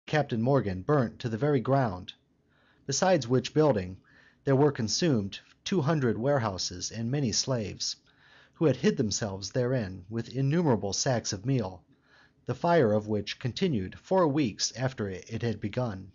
Captain Morgan burnt to the very ground; besides which building, there were consumed 200 warehouses and many slaves, who had hid themselves therein with innumerable sacks of meal, the fire of which continued 4 weeks after it had begun.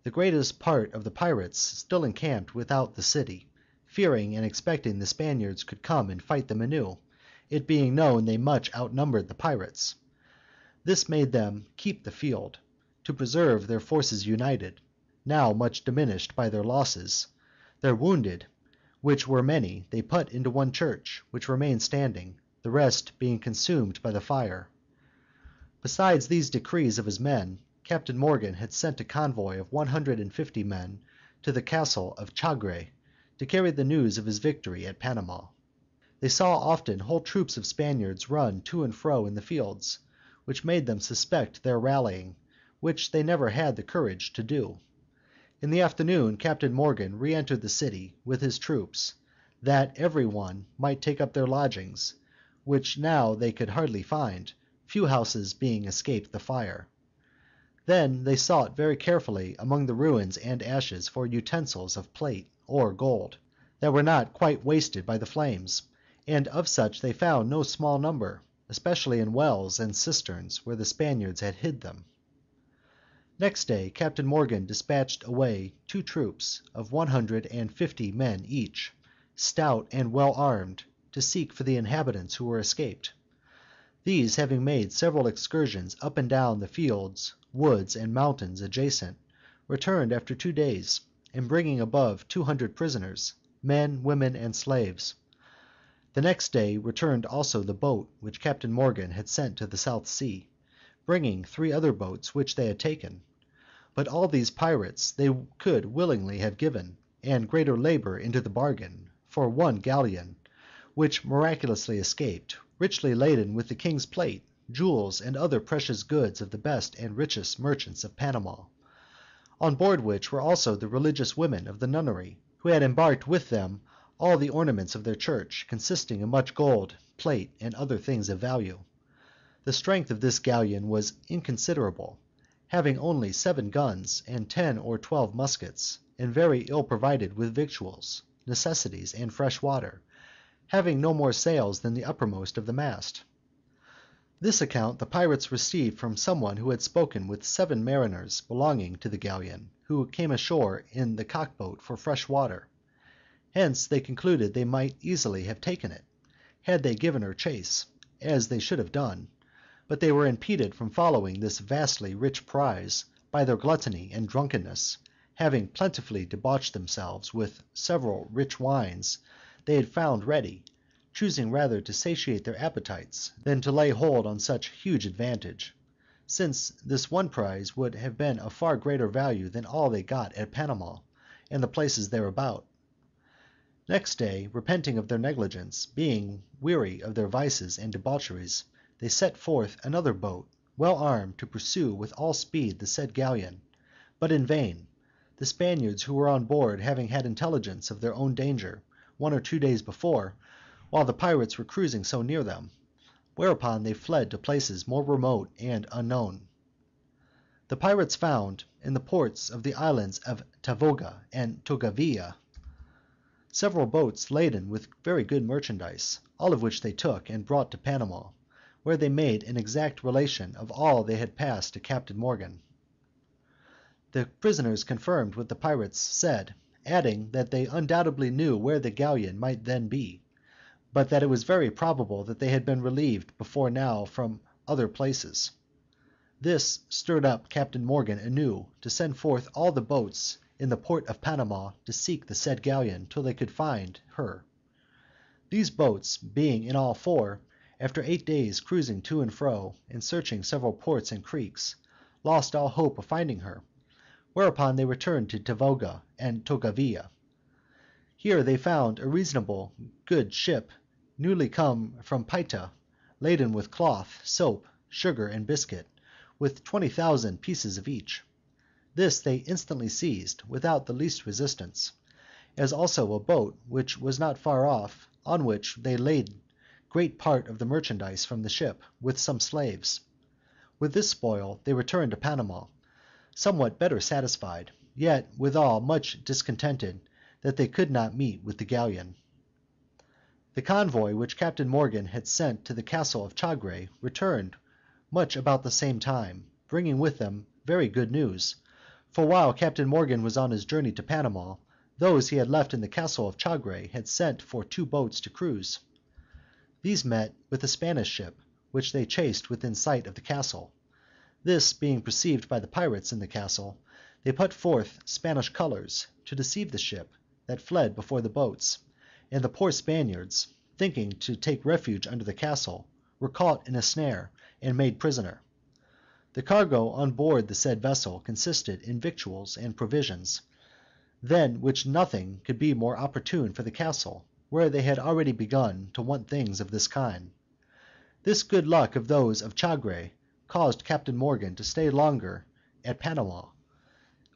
The greatest part of the pirates still encamped without the city, fearing and expecting the Spaniards would come and fight them anew, it being known they much outnumbered the pirates. This made them keep the field, to preserve their forces united, now much diminished by their losses; their wounded, which were many, they put into one church, which remained standing, the rest being consumed by the fire. Besides these decrees of his men, Captain Morgan had sent a convoy of 150 men to the castle of Chagre, to carry the news of his victory at Panama. They saw often whole troops of Spaniards run to and fro in the fields, which made them suspect their rallying, which they never had the courage to do. In the afternoon Captain Morgan re-entered the city with his troops, that every one might take up their lodgings, which now they could hardly find, few houses being escaped the fire. Then they sought very carefully among the ruins and ashes for utensils of plate or gold, that were not quite wasted by the flames, and of such they found no small number, especially in wells and cisterns where the Spaniards had hid them. Next day Captain Morgan dispatched away 2 troops of 150 men each, stout and well armed, to seek for the inhabitants who were escaped. These, having made several excursions up and down the fields, woods, and mountains adjacent, returned after 2 days, and bringing above 200 prisoners, men, women, and slaves. The next day returned also the boat which Captain Morgan had sent to the South Sea, bringing 3 other boats which they had taken. But all these pirates they could willingly have given, and greater labor into the bargain, for 1 galleon, which miraculously escaped, richly laden with the king's plate, jewels, and other precious goods of the best and richest merchants of Panama; on board which were also the religious women of the nunnery, who had embarked with them all the ornaments of their church, consisting of much gold, plate, and other things of value. The strength of this galleon was inconsiderable, having only 7 guns, and 10 or 12 muskets, and very ill provided with victuals, necessaries, and fresh water, having no more sails than the uppermost of the mast. This account the pirates received from some one who had spoken with 7 mariners belonging to the galleon, who came ashore in the cock-boat for fresh water. Hence they concluded they might easily have taken it, had they given her chase, as they should have done; but they were impeded from following this vastly rich prize by their gluttony and drunkenness, having plentifully debauched themselves with several rich wines they had found ready, choosing rather to satiate their appetites than to lay hold on such huge advantage, since this one prize would have been of far greater value than all they got at Panama and the places thereabout. Next day, repenting of their negligence, being weary of their vices and debaucheries, they sent forth another boat, well armed, to pursue with all speed the said galleon, but in vain, the Spaniards who were on board having had intelligence of their own danger 1 or 2 days before, while the pirates were cruising so near them, whereupon they fled to places more remote and unknown. The pirates found, in the ports of the islands of Tavoga and Togavilla, several boats laden with very good merchandise, all of which they took and brought to Panama, where they made an exact relation of all they had passed to Captain Morgan. The prisoners confirmed what the pirates said, adding that they undoubtedly knew where the galleon might then be, but that it was very probable that they had been relieved before now from other places. This stirred up Captain Morgan anew to send forth all the boats in the port of Panama to seek the said galleon till they could find her. These boats, being in all 4, after 8 days cruising to and fro, and searching several ports and creeks, lost all hope of finding her, whereupon they returned to Tavoga and Togavilla. Here they found a reasonable good ship newly come from Paita, laden with cloth, soap, sugar, and biscuit, with 20,000 pieces of each. This they instantly seized, without the least resistance, as also a boat which was not far off, on which they laid great part of the merchandise from the ship, with some slaves. With this spoil they returned to Panama, somewhat better satisfied, yet withal much discontented that they could not meet with the galleon. The convoy which Captain Morgan had sent to the castle of Chagre returned much about the same time, bringing with them very good news, for while Captain Morgan was on his journey to Panama, those he had left in the castle of Chagre had sent for 2 boats to cruise. These met with a Spanish ship, which they chased within sight of the castle. This being perceived by the pirates in the castle, they put forth Spanish colors to deceive the ship that fled before the boats, and the poor Spaniards, thinking to take refuge under the castle, were caught in a snare and made prisoner. The cargo on board the said vessel consisted in victuals and provisions, than which nothing could be more opportune for the castle, where they had already begun to want things of this kind. This good luck of those of Chagre caused Captain Morgan to stay longer at Panama,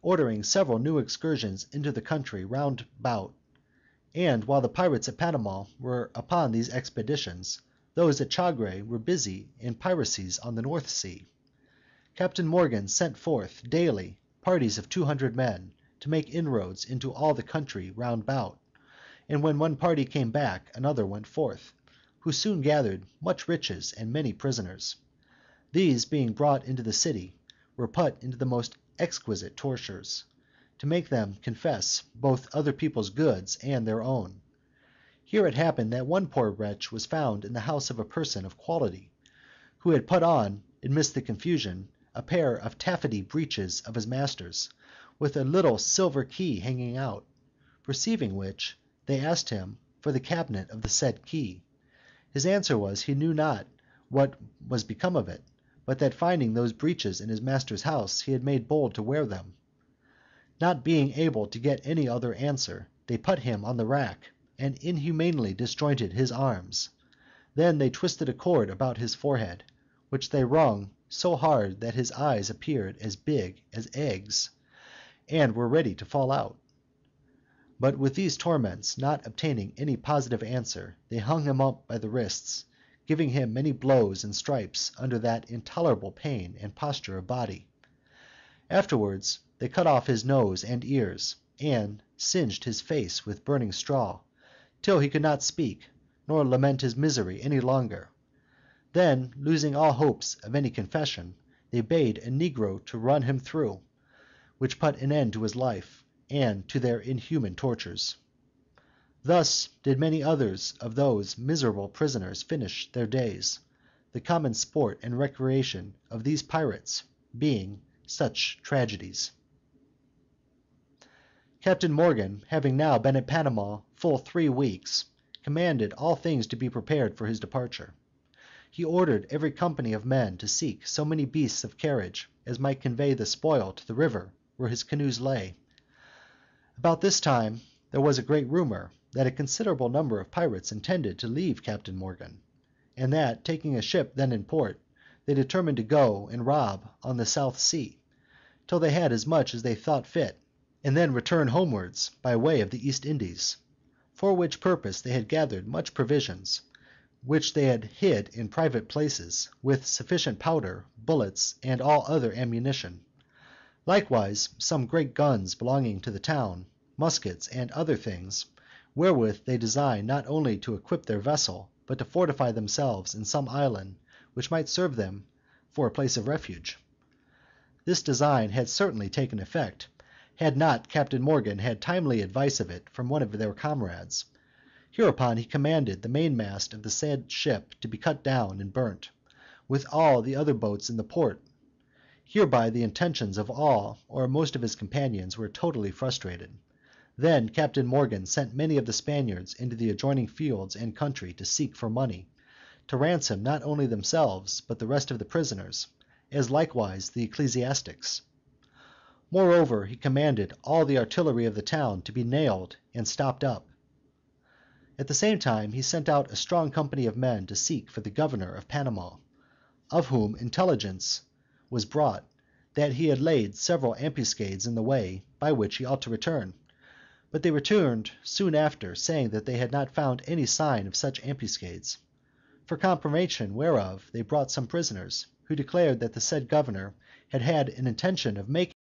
ordering several new excursions into the country round about, and while the pirates at Panama were upon these expeditions, those at Chagre were busy in piracies on the North Sea. Captain Morgan sent forth daily parties of 200 men to make inroads into all the country round about, and when one party came back another went forth, who soon gathered much riches and many prisoners. These being brought into the city were put into the most exquisite tortures, to make them confess both other people's goods and their own. Here it happened that one poor wretch was found in the house of a person of quality, who had put on, amidst the confusion, a pair of taffety breeches of his master's, with a little silver key hanging out; perceiving which, they asked him for the cabinet of the said key. His answer was, he knew not what was become of it, but that finding those breeches in his master's house, he had made bold to wear them. Not being able to get any other answer, they put him on the rack, and inhumanly disjointed his arms. Then they twisted a cord about his forehead, which they wrung so hard that his eyes appeared as big as eggs, and were ready to fall out. But with these torments not obtaining any positive answer, they hung him up by the wrists, giving him many blows and stripes under that intolerable pain and posture of body. Afterwards they cut off his nose and ears, and singed his face with burning straw, till he could not speak, nor lament his misery any longer. Then, losing all hopes of any confession, they bade a negro to run him through, which put an end to his life, and to their inhuman tortures. Thus did many others of those miserable prisoners finish their days, the common sport and recreation of these pirates being such tragedies. Captain Morgan, having now been at Panama full 3 weeks, commanded all things to be prepared for his departure. He ordered every company of men to seek so many beasts of carriage as might convey the spoil to the river where his canoes lay. About this time there was a great rumor that a considerable number of pirates intended to leave Captain Morgan, and that, taking a ship then in port, they determined to go and rob on the South Sea, till they had as much as they thought fit, and then return homewards by way of the East Indies; for which purpose they had gathered much provisions, which they had hid in private places, with sufficient powder, bullets, and all other ammunition; likewise some great guns belonging to the town, muskets, and other things, wherewith they designed not only to equip their vessel, but to fortify themselves in some island which might serve them for a place of refuge. This design had certainly taken effect, had not Captain Morgan had timely advice of it from one of their comrades. Hereupon he commanded the mainmast of the said ship to be cut down and burnt, with all the other boats in the port. Hereby the intentions of all or most of his companions were totally frustrated. Then Captain Morgan sent many of the Spaniards into the adjoining fields and country to seek for money, to ransom not only themselves but the rest of the prisoners, as likewise the ecclesiastics. Moreover, he commanded all the artillery of the town to be nailed and stopped up. At the same time he sent out a strong company of men to seek for the governor of Panama, of whom intelligence was brought that he had laid several ambuscades in the way by which he ought to return; but they returned soon after, saying that they had not found any sign of such ambuscades; for confirmation whereof they brought some prisoners, who declared that the said governor had had an intention of making